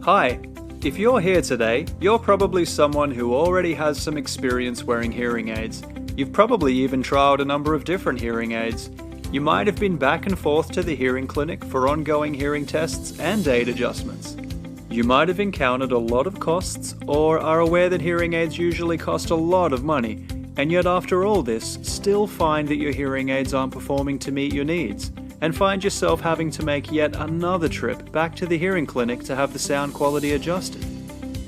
Hi, if you're here today, you're probably someone who already has some experience wearing hearing aids. You've probably even trialed a number of different hearing aids. You might have been back and forth to the hearing clinic for ongoing hearing tests and aid adjustments. You might have encountered a lot of costs or are aware that hearing aids usually cost a lot of money, and yet after all this, still find that your hearing aids aren't performing to meet your needs, and find yourself having to make yet another trip back to the hearing clinic to have the sound quality adjusted.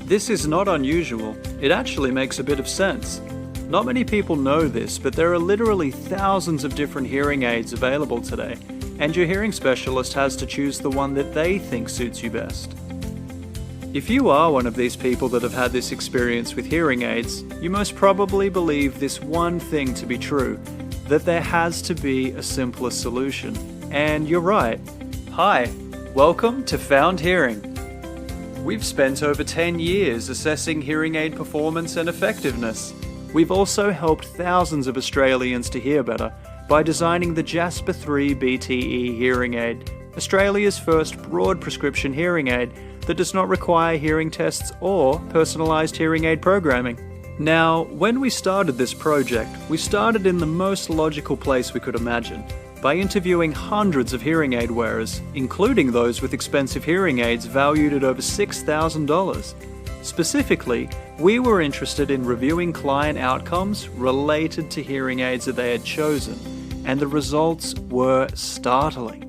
This is not unusual. It actually makes a bit of sense. Not many people know this, but there are literally thousands of different hearing aids available today, and your hearing specialist has to choose the one that they think suits you best. If you are one of these people that have had this experience with hearing aids, you most probably believe this one thing to be true, that there has to be a simpler solution. And you're right. Hi, welcome to Found Hearing. We've spent over 10 years assessing hearing aid performance and effectiveness. We've also helped thousands of Australians to hear better by designing the Jasper 3 BTE hearing aid, Australia's first broad prescription hearing aid that does not require hearing tests or personalised hearing aid programming. Now, when we started this project, we started in the most logical place we could imagine, by interviewing hundreds of hearing aid wearers, including those with expensive hearing aids valued at over $6,000. Specifically, we were interested in reviewing client outcomes related to hearing aids that they had chosen, and the results were startling.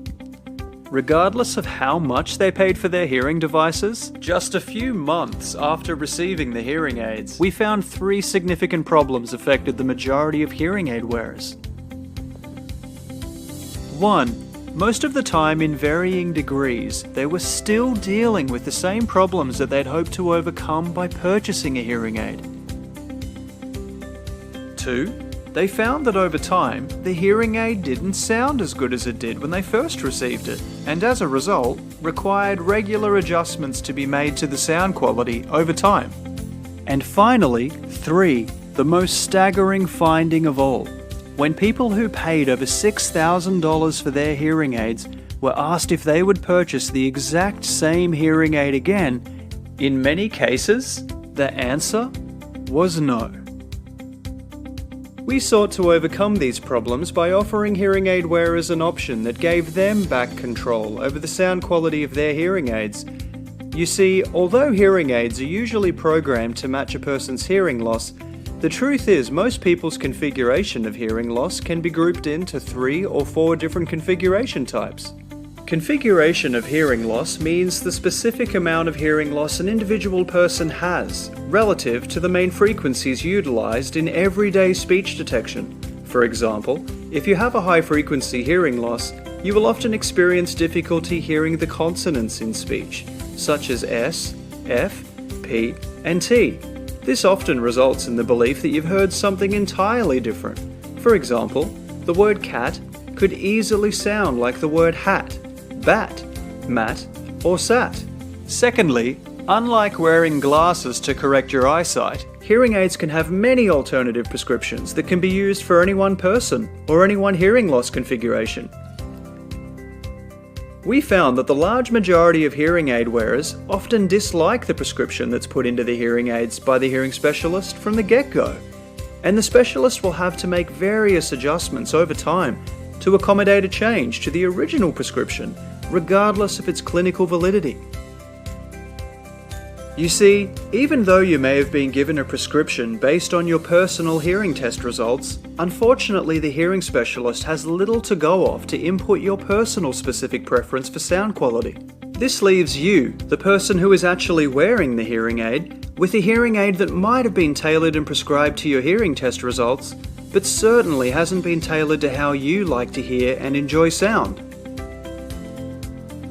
Regardless of how much they paid for their hearing devices, just a few months after receiving the hearing aids, we found 3 significant problems affected the majority of hearing aid wearers. 1. Most of the time, in varying degrees, they were still dealing with the same problems that they'd hoped to overcome by purchasing a hearing aid. 2. They found that over time, the hearing aid didn't sound as good as it did when they first received it, and as a result, required regular adjustments to be made to the sound quality over time. And finally, 3. The most staggering finding of all. When people who paid over $6,000 for their hearing aids were asked if they would purchase the exact same hearing aid again, in many cases, the answer was no. We sought to overcome these problems by offering hearing aid wearers an option that gave them back control over the sound quality of their hearing aids. You see, although hearing aids are usually programmed to match a person's hearing loss, the truth is most people's configuration of hearing loss can be grouped into 3 or 4 different configuration types. Configuration of hearing loss means the specific amount of hearing loss an individual person has, relative to the main frequencies utilized in everyday speech detection. For example, if you have a high-frequency hearing loss, you will often experience difficulty hearing the consonants in speech, such as S, F, P, and T. This often results in the belief that you've heard something entirely different. For example, the word cat could easily sound like the word hat, bat, mat, or sat. Secondly, unlike wearing glasses to correct your eyesight, hearing aids can have many alternative prescriptions that can be used for any one person or any one hearing loss configuration. We found that the large majority of hearing aid wearers often dislike the prescription that's put into the hearing aids by the hearing specialist from the get-go, and the specialist will have to make various adjustments over time to accommodate a change to the original prescription, regardless of its clinical validity. You see, even though you may have been given a prescription based on your personal hearing test results, unfortunately the hearing specialist has little to go off to input your personal specific preference for sound quality. This leaves you, the person who is actually wearing the hearing aid, with a hearing aid that might have been tailored and prescribed to your hearing test results, but certainly hasn't been tailored to how you like to hear and enjoy sound.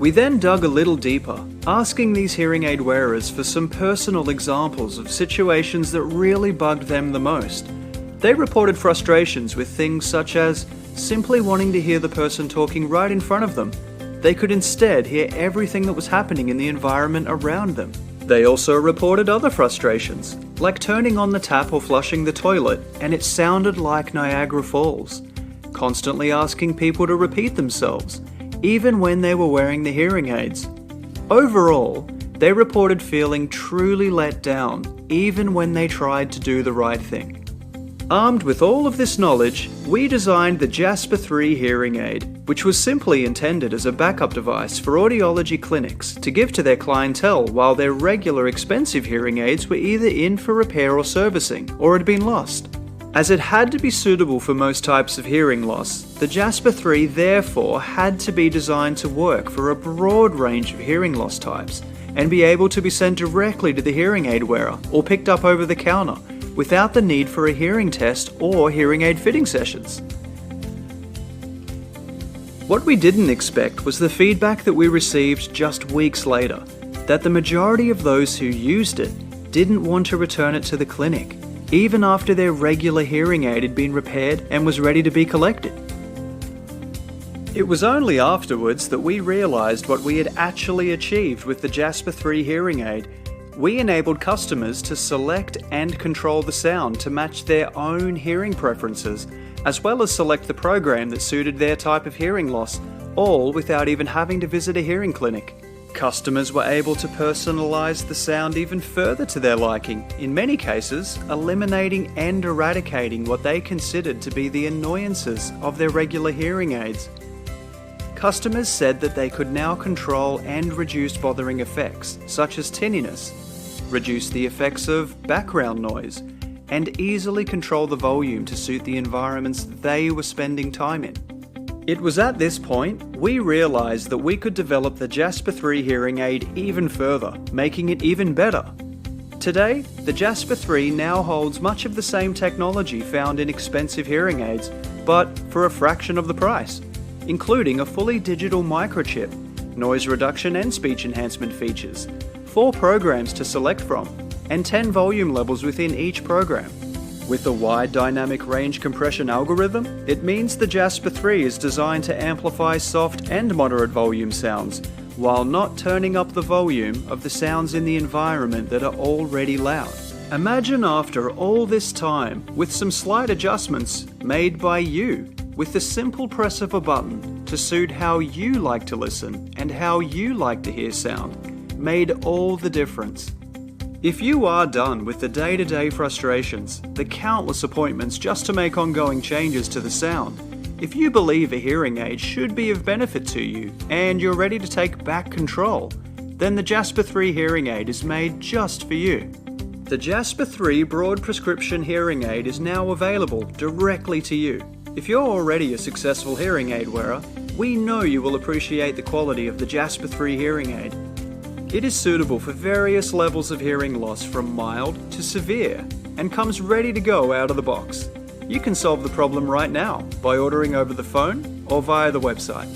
We then dug a little deeper, asking these hearing aid wearers for some personal examples of situations that really bugged them the most. They reported frustrations with things such as simply wanting to hear the person talking right in front of them. They could instead hear everything that was happening in the environment around them. They also reported other frustrations, like turning on the tap or flushing the toilet and it sounded like Niagara Falls, constantly asking people to repeat themselves, even when they were wearing the hearing aids. Overall, they reported feeling truly let down, even when they tried to do the right thing. Armed with all of this knowledge, we designed the Jasper 3 hearing aid, which was simply intended as a backup device for audiology clinics to give to their clientele while their regular expensive hearing aids were either in for repair or servicing, or had been lost. As it had to be suitable for most types of hearing loss, the Jasper 3 therefore had to be designed to work for a broad range of hearing loss types and be able to be sent directly to the hearing aid wearer or picked up over the counter, without the need for a hearing test or hearing aid fitting sessions. What we didn't expect was the feedback that we received just weeks later, that the majority of those who used it didn't want to return it to the clinic, even after their regular hearing aid had been repaired and was ready to be collected. It was only afterwards that we realised what we had actually achieved with the Jasper 3 hearing aid. We enabled customers to select and control the sound to match their own hearing preferences, as well as select the program that suited their type of hearing loss, all without even having to visit a hearing clinic. Customers were able to personalise the sound even further to their liking, in many cases eliminating and eradicating what they considered to be the annoyances of their regular hearing aids. Customers said that they could now control and reduce bothering effects, such as tinniness, reduce the effects of background noise, and easily control the volume to suit the environments they were spending time in. It was at this point we realised that we could develop the Jasper 3 hearing aid even further, making it even better. Today, the Jasper 3 now holds much of the same technology found in expensive hearing aids, but for a fraction of the price, including a fully digital microchip, noise reduction and speech enhancement features, 4 programs to select from, and 10 volume levels within each program. With a wide dynamic range compression algorithm, it means the Jasper 3 is designed to amplify soft and moderate volume sounds, while not turning up the volume of the sounds in the environment that are already loud. Imagine after all this time, with some slight adjustments made by you, with the simple press of a button to suit how you like to listen and how you like to hear sound, made all the difference. If you are done with the day-to-day frustrations, the countless appointments just to make ongoing changes to the sound, if you believe a hearing aid should be of benefit to you and you're ready to take back control, then the Jasper 3 hearing aid is made just for you. The Jasper 3 broad prescription hearing aid is now available directly to you. If you're already a successful hearing aid wearer, we know you will appreciate the quality of the Jasper 3 hearing aid. It is suitable for various levels of hearing loss from mild to severe and comes ready to go out of the box. You can solve the problem right now by ordering over the phone or via the website.